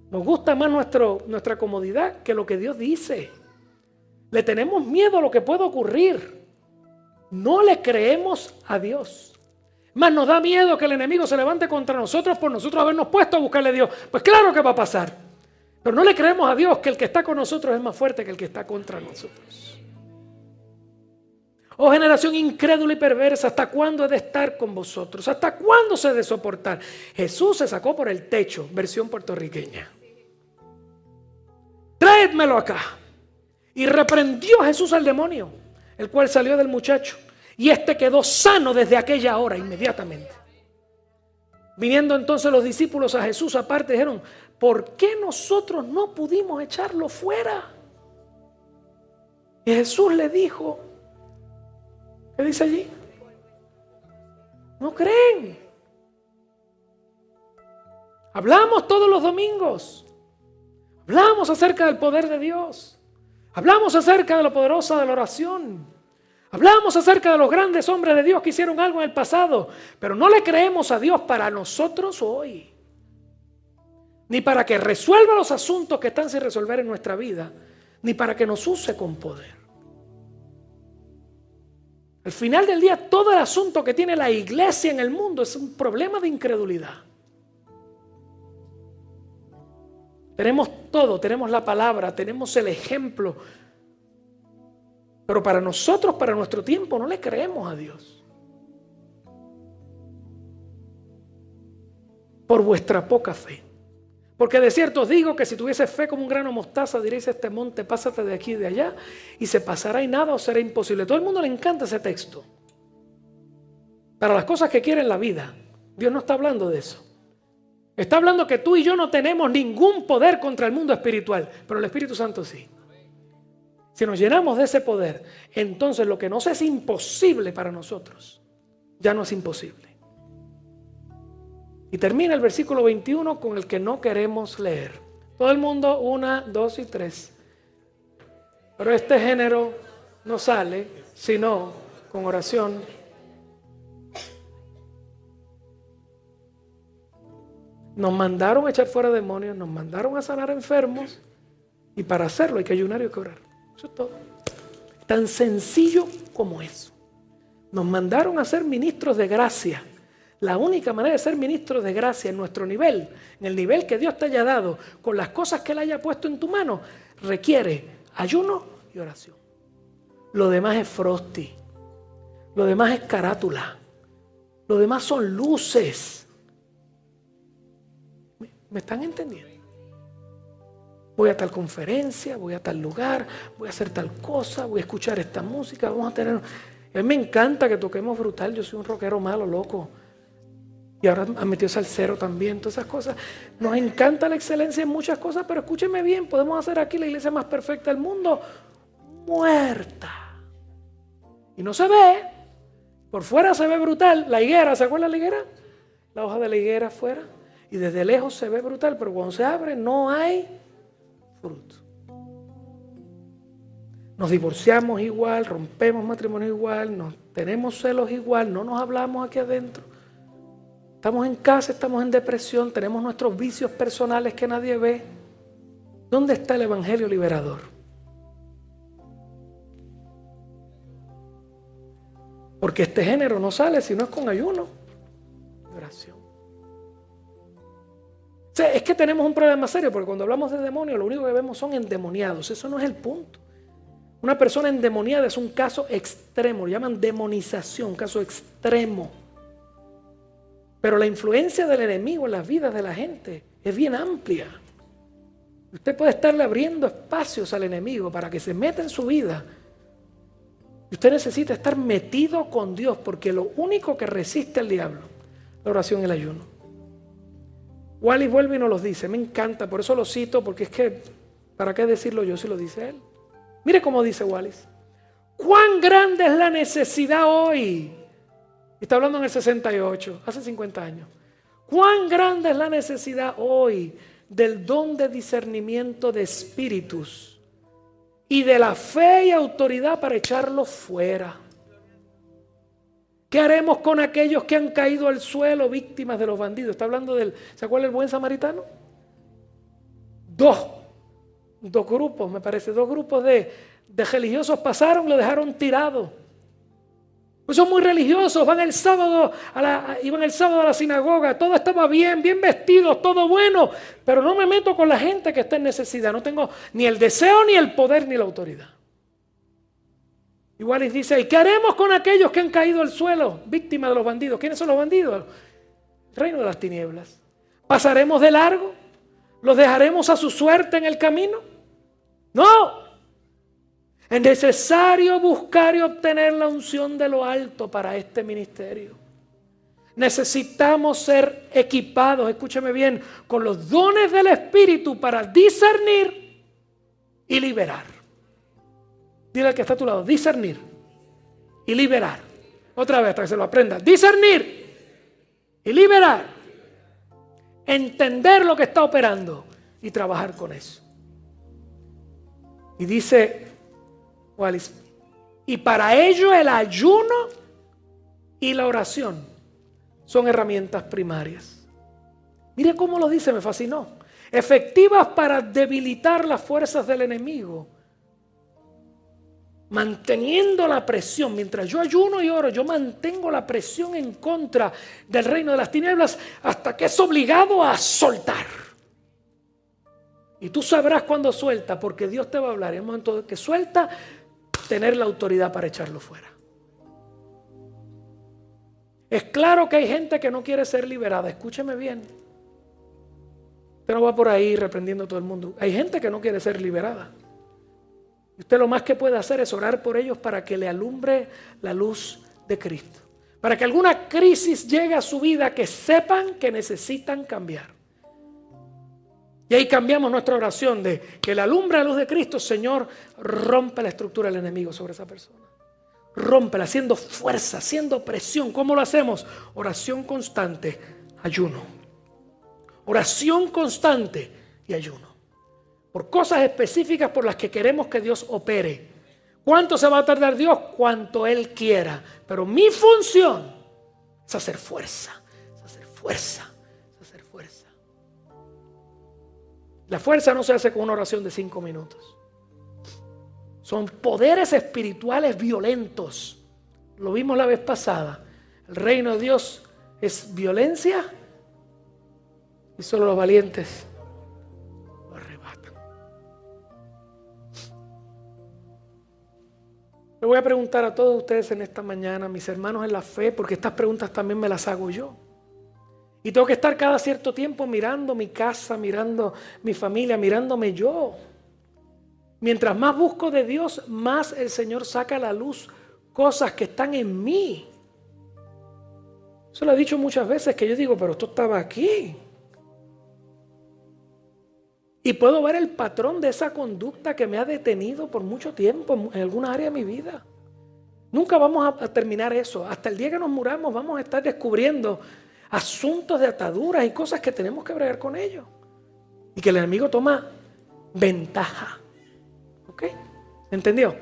S2: Nos gusta más nuestra comodidad que lo que Dios dice. Le tenemos miedo a lo que puede ocurrir. No le creemos a Dios. Más nos da miedo que el enemigo se levante contra nosotros por nosotros habernos puesto a buscarle a Dios. Pues claro que va a pasar. Pero no le creemos a Dios que el que está con nosotros es más fuerte que el que está contra nosotros. Oh generación incrédula y perversa, ¿hasta cuándo he de estar con vosotros? ¿Hasta cuándo se he de soportar? Jesús se sacó por el techo, versión puertorriqueña. Traédmelo acá. Y reprendió Jesús al demonio, el cual salió del muchacho. Y este quedó sano desde aquella hora, inmediatamente. Viniendo entonces los discípulos a Jesús aparte, dijeron: ¿por qué nosotros no pudimos echarlo fuera? Y Jesús le dijo, ¿qué dice allí? No creen. Hablamos todos los domingos. Hablamos acerca del poder de Dios. Hablamos acerca de lo poderosa de la oración. Hablamos acerca de los grandes hombres de Dios que hicieron algo en el pasado. Pero no le creemos a Dios para nosotros hoy. Ni para que resuelva los asuntos que están sin resolver en nuestra vida. Ni para que nos use con poder. Al final del día, todo el asunto que tiene la iglesia en el mundo es un problema de incredulidad. Tenemos todo, tenemos la palabra, tenemos el ejemplo. Pero para nosotros, para nuestro tiempo, no le creemos a Dios. Por vuestra poca fe. Porque de cierto os digo que si tuviese fe como un grano de mostaza, diréis a este monte, pásate de aquí y de allá, y se pasará y nada os será imposible. A todo el mundo le encanta ese texto. Para las cosas que quiere en la vida, Dios no está hablando de eso. Está hablando que tú y yo no tenemos ningún poder contra el mundo espiritual, pero el Espíritu Santo sí. Si nos llenamos de ese poder, entonces lo que nos es imposible para nosotros, ya no es imposible. Y termina el versículo 21 con el que no queremos leer. Todo el mundo, 1, 2 y 3. Pero este género no sale sino con oración. Nos mandaron a echar fuera demonios, nos mandaron a sanar enfermos, y para hacerlo hay que ayunar y hay que orar. Eso es todo. Tan sencillo como eso. Nos mandaron a ser ministros de gracia. La única manera de ser ministros de gracia en nuestro nivel, en el nivel que Dios te haya dado, con las cosas que Él haya puesto en tu mano, requiere ayuno y oración. Lo demás es frosty. Lo demás es carátula. Lo demás son luces. ¿Me están entendiendo? Voy a tal conferencia, voy a tal lugar, voy a hacer tal cosa, voy a escuchar esta música, vamos a tener... A mí me encanta que toquemos brutal, yo soy un rockero malo, loco. Y ahora han metido salsero también, todas esas cosas. Nos encanta la excelencia en muchas cosas, pero escúcheme bien, podemos hacer aquí la iglesia más perfecta del mundo, muerta. Y no se ve, por fuera se ve brutal. La higuera, ¿se acuerdan de la higuera? La hoja de la higuera afuera. Y desde lejos se ve brutal, pero cuando se abre no hay fruto. Nos divorciamos igual, rompemos matrimonio igual, nos tenemos celos igual, no nos hablamos aquí adentro. Estamos en casa, estamos en depresión, tenemos nuestros vicios personales que nadie ve. ¿Dónde está el evangelio liberador? Porque este género no sale si no es con ayuno y oración. O sea, es que tenemos un problema serio, porque cuando hablamos de demonios, lo único que vemos son endemoniados. Eso no es el punto. Una persona endemoniada es un caso extremo, lo llaman demonización, un caso extremo. Pero la influencia del enemigo en las vidas de la gente es bien amplia. Usted puede estarle abriendo espacios al enemigo para que se meta en su vida. Y usted necesita estar metido con Dios, porque lo único que resiste al diablo es la oración y el ayuno. Wallis vuelve y nos los dice. Me encanta, por eso lo cito, porque es que, ¿para qué decirlo yo si lo dice él? Mire cómo dice Wallis. ¿Cuán grande es la necesidad hoy? Está hablando en el 68, hace 50 años. ¿Cuán grande es la necesidad hoy del don de discernimiento de espíritus y de la fe y autoridad para echarlos fuera? ¿Qué haremos con aquellos que han caído al suelo víctimas de los bandidos? Está hablando del, ¿se acuerda del buen samaritano? Dos grupos, me parece, dos grupos de de religiosos pasaron, lo dejaron tirado. Pues son muy religiosos, iban el sábado a la sinagoga, todo estaba bien, bien vestidos, todo bueno, pero no me meto con la gente que está en necesidad, no tengo ni el deseo, ni el poder, ni la autoridad. Igual les dice, ¿y qué haremos con aquellos que han caído al suelo, víctimas de los bandidos? ¿Quiénes son los bandidos? El reino de las tinieblas. ¿Pasaremos de largo? ¿Los dejaremos a su suerte en el camino? No. Es necesario buscar y obtener la unción de lo alto para este ministerio. Necesitamos ser equipados, escúcheme bien, con los dones del Espíritu para discernir y liberar. Dile al que está a tu lado, discernir y liberar. Otra vez hasta que se lo aprenda. Discernir y liberar. Entender lo que está operando y trabajar con eso. Y dice Wallis, y para ello el ayuno y la oración son herramientas primarias. Mire cómo lo dice, me fascinó. Efectivas para debilitar las fuerzas del enemigo. Manteniendo la presión, mientras yo ayuno y oro, yo mantengo la presión en contra del reino de las tinieblas hasta que es obligado a soltar. Y tú sabrás cuándo suelta, porque Dios te va a hablar. En el momento que suelta, tener la autoridad para echarlo fuera. Es claro que hay gente que no quiere ser liberada. Escúcheme bien. Usted no va por ahí reprendiendo a todo el mundo. Hay gente que no quiere ser liberada. Y usted lo más que puede hacer es orar por ellos para que le alumbre la luz de Cristo. Para que alguna crisis llegue a su vida que sepan que necesitan cambiar. Y ahí cambiamos nuestra oración de que le alumbre la luz de Cristo. Señor, rompe la estructura del enemigo sobre esa persona. Rómpela, haciendo fuerza, haciendo presión. ¿Cómo lo hacemos? Oración constante, ayuno. Oración constante y ayuno. Por cosas específicas por las que queremos que Dios opere. ¿Cuánto se va a tardar Dios? Cuanto Él quiera. Pero mi función es hacer fuerza, es hacer fuerza, es hacer fuerza. La fuerza no se hace con una oración de 5 minutos. Son poderes espirituales violentos. Lo vimos la vez pasada. El reino de Dios es violencia y solo los valientes lo arrebatan. Le voy a preguntar a todos ustedes en esta mañana, mis hermanos en la fe, porque estas preguntas también me las hago yo. Y tengo que estar cada cierto tiempo mirando mi casa, mirando mi familia, mirándome yo. Mientras más busco de Dios, más el Señor saca a la luz cosas que están en mí. Eso lo he dicho muchas veces, que yo digo, pero esto estaba aquí. Y puedo ver el patrón de esa conducta que me ha detenido por mucho tiempo en alguna área de mi vida. Nunca vamos a terminar eso. Hasta el día que nos muramos vamos a estar descubriendo asuntos de ataduras y cosas que tenemos que bregar con ellos. Y que el enemigo toma ventaja. ¿Ok? ¿Entendió?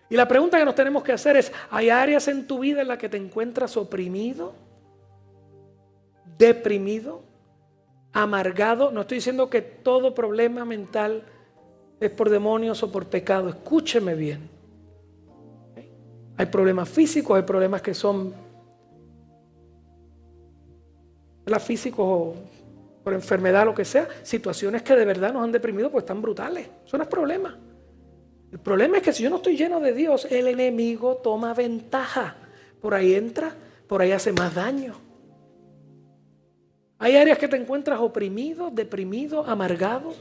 S2: Y la pregunta que nos tenemos que hacer es, ¿hay áreas en tu vida en las que te encuentras oprimido? ¿Deprimido? ¿Amargado? No estoy diciendo que todo problema mental es por demonios o por pecado. Escúcheme bien. ¿Ok? Hay problemas físicos, hay problemas que son físicos o por enfermedad, lo que sea. Situaciones que de verdad nos han deprimido porque están brutales. Eso no es problema. El problema es que si yo no estoy lleno de Dios, el enemigo toma ventaja. Por ahí entra, por ahí hace más daño. Hay áreas que te encuentras oprimido, deprimido, amargado.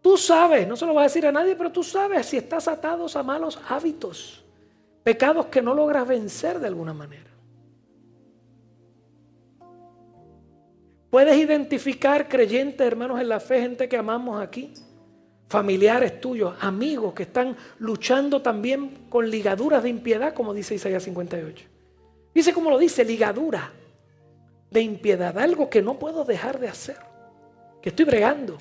S2: Tú sabes, no se lo vas a decir a nadie, pero tú sabes si estás atado a malos hábitos, pecados que no logras vencer de alguna manera. Puedes identificar creyentes, hermanos en la fe, gente que amamos aquí, familiares tuyos, amigos que están luchando también con ligaduras de impiedad, como dice Isaías 58. Dice como lo dice, ligadura de impiedad, algo que no puedo dejar de hacer, que estoy bregando,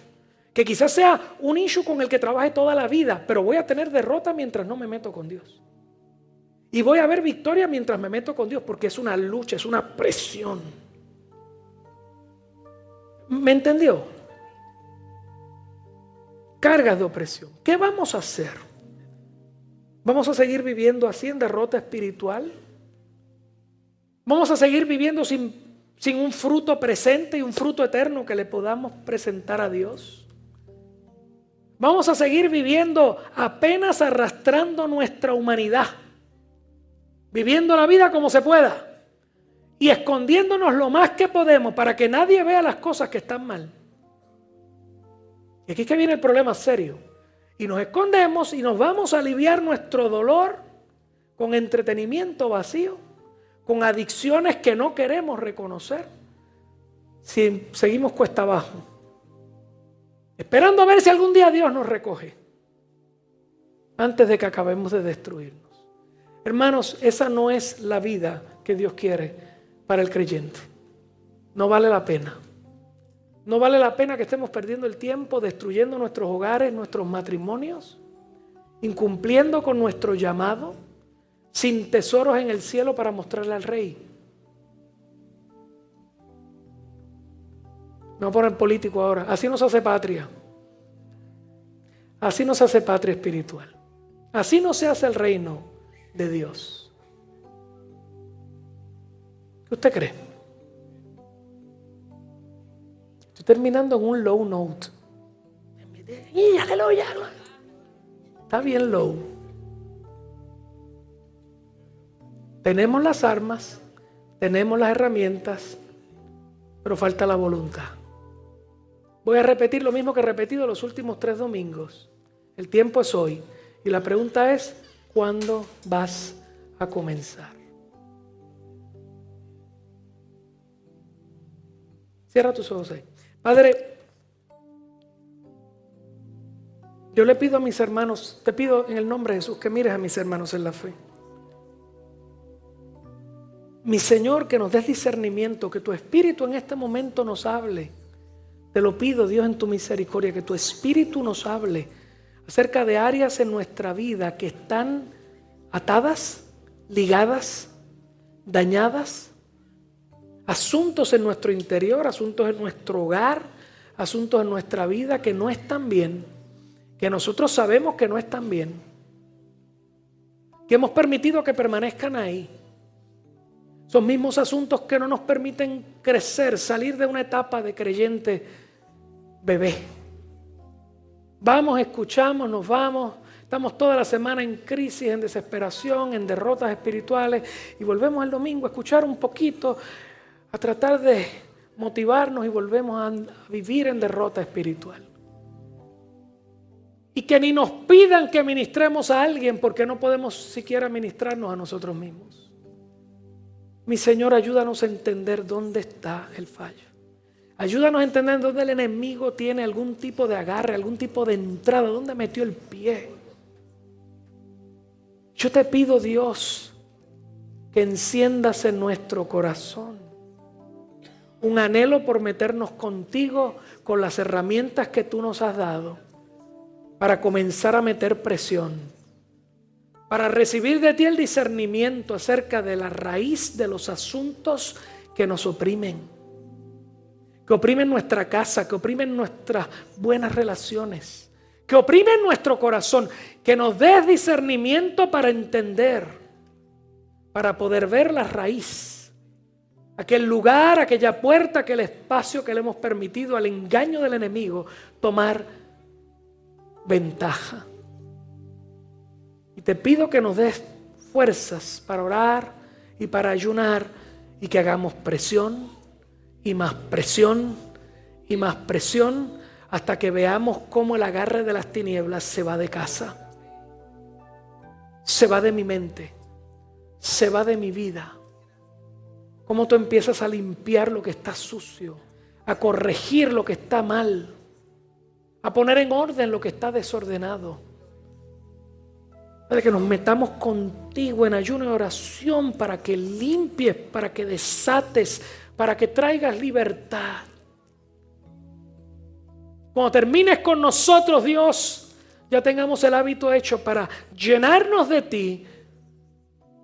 S2: que quizás sea un issue con el que trabaje toda la vida, pero voy a tener derrota mientras no me meto con Dios. Y voy a ver victoria mientras me meto con Dios, porque es una lucha, es una presión. ¿Me entendió? Cargas de opresión. ¿Qué vamos a hacer? ¿Vamos a seguir viviendo así en derrota espiritual? ¿Vamos a seguir viviendo sin un fruto presente y un fruto eterno que le podamos presentar a Dios? ¿Vamos a seguir viviendo apenas arrastrando nuestra humanidad, viviendo la vida como se pueda y escondiéndonos lo más que podemos para que nadie vea las cosas que están mal? Y aquí es que viene el problema serio. Y nos escondemos y nos vamos a aliviar nuestro dolor con entretenimiento vacío, con adicciones que no queremos reconocer, si seguimos cuesta abajo, esperando a ver si algún día Dios nos recoge antes de que acabemos de destruirnos. Hermanos, esa no es la vida que Dios quiere para el creyente. No vale la pena. No vale la pena que estemos perdiendo el tiempo destruyendo nuestros hogares, nuestros matrimonios, incumpliendo con nuestro llamado, sin tesoros en el cielo para mostrarle al Rey. Me voy a poner político ahora. Así no se hace patria. Así no se hace patria espiritual. Así no se hace el reino de Dios. ¿Qué usted cree? Estoy terminando en un low note. ¡Aleluya! Está bien low. Tenemos las armas, tenemos las herramientas, pero falta la voluntad. Voy a repetir lo mismo que he repetido los últimos 3 domingos. El tiempo es hoy. Y la pregunta es, ¿cuándo vas a comenzar? Cierra tus ojos ahí. Padre, yo le pido a mis hermanos, te pido en el nombre de Jesús que mires a mis hermanos en la fe. Mi Señor, que nos des discernimiento, que tu Espíritu en este momento nos hable. Te lo pido, Dios, en tu misericordia, que tu Espíritu nos hable acerca de áreas en nuestra vida que están atadas, ligadas, dañadas. Asuntos en nuestro interior, asuntos en nuestro hogar, asuntos en nuestra vida que no están bien, que nosotros sabemos que no están bien, que hemos permitido que permanezcan ahí. Son mismos asuntos que no nos permiten crecer, salir de una etapa de creyente bebé. Vamos, escuchamos, nos vamos. Estamos toda la semana en crisis, en desesperación, en derrotas espirituales y volvemos el domingo a escuchar un poquito, a tratar de motivarnos y volvemos a vivir en derrota espiritual. Y que ni nos pidan que ministremos a alguien porque no podemos siquiera ministrarnos a nosotros mismos. Mi Señor, ayúdanos a entender dónde está el fallo. Ayúdanos a entender dónde el enemigo tiene algún tipo de agarre, algún tipo de entrada, dónde metió el pie. Yo te pido, Dios, que enciendas en nuestro corazón un anhelo por meternos contigo con las herramientas que tú nos has dado para comenzar a meter presión, para recibir de ti el discernimiento acerca de la raíz de los asuntos que nos oprimen, que oprimen nuestra casa, que oprimen nuestras buenas relaciones, que oprimen nuestro corazón, que nos des discernimiento para entender, para poder ver la raíz. Aquel lugar, aquella puerta, aquel espacio que le hemos permitido al engaño del enemigo tomar ventaja. Y te pido que nos des fuerzas para orar y para ayunar y que hagamos presión y más presión y más presión hasta que veamos cómo el agarre de las tinieblas se va de casa, se va de mi mente, se va de mi vida. Cómo tú empiezas a limpiar lo que está sucio, a corregir lo que está mal, a poner en orden lo que está desordenado. Para que nos metamos contigo en ayuno y oración para que limpies, para que desates, para que traigas libertad. Cuando termines con nosotros, Dios, ya tengamos el hábito hecho para llenarnos de ti,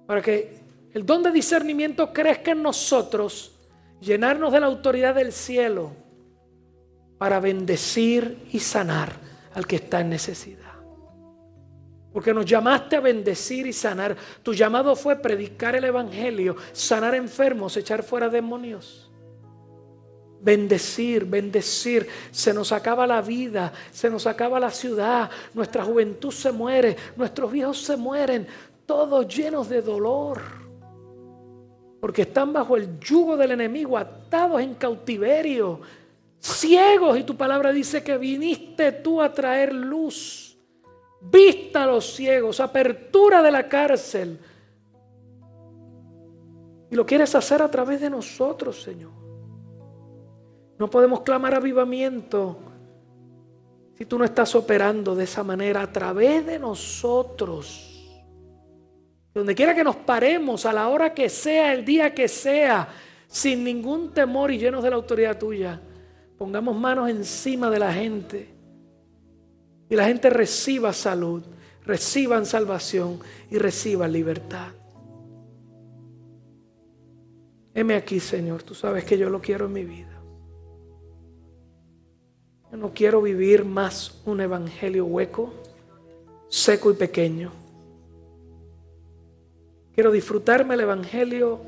S2: para que el don de discernimiento crezca en nosotros, llenarnos de la autoridad del cielo para bendecir y sanar al que está en necesidad. Porque nos llamaste a bendecir y sanar. Tu llamado fue predicar el evangelio, sanar enfermos, echar fuera demonios. Bendecir, bendecir. Se nos acaba la vida, se nos acaba la ciudad, nuestra juventud se muere, nuestros viejos se mueren, todos llenos de dolor. Porque están bajo el yugo del enemigo, atados en cautiverio, ciegos. Y tu palabra dice que viniste tú a traer luz. Vista a los ciegos, apertura de la cárcel. Y lo quieres hacer a través de nosotros, Señor. No podemos clamar avivamiento si tú no estás operando de esa manera a través de nosotros. Donde quiera que nos paremos, a la hora que sea, el día que sea, sin ningún temor y llenos de la autoridad tuya, pongamos manos encima de la gente. Y la gente reciba salud, reciban salvación y reciban libertad. Heme aquí, Señor, tú sabes que yo lo quiero en mi vida. Yo no quiero vivir más un evangelio hueco, seco y pequeño. Quiero disfrutarme el evangelio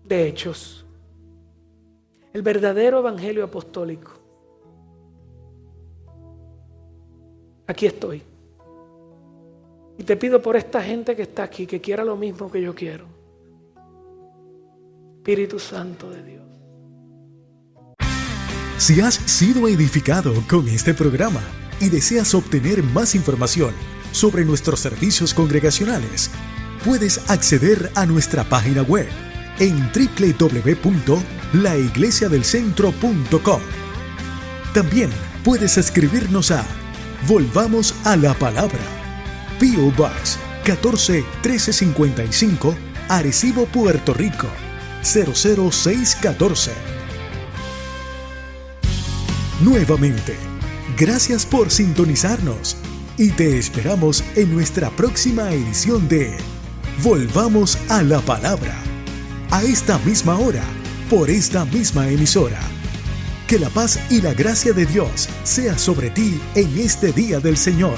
S2: de hechos, el verdadero evangelio apostólico. Aquí estoy. Y te pido por esta gente que está aquí, que quiera lo mismo que yo quiero. Espíritu Santo de Dios.
S1: Si has sido edificado con este programa y deseas obtener más información sobre nuestros servicios congregacionales, puedes acceder a nuestra página web en www.laiglesiadelcentro.com. También puedes escribirnos a Volvamos a la Palabra, P.O. Box 141355, Arecibo, Puerto Rico 00614. Nuevamente, gracias por sintonizarnos y te esperamos en nuestra próxima edición de Volvamos a la Palabra, a esta misma hora, por esta misma emisora. Que la paz y la gracia de Dios sea sobre ti en este día del Señor.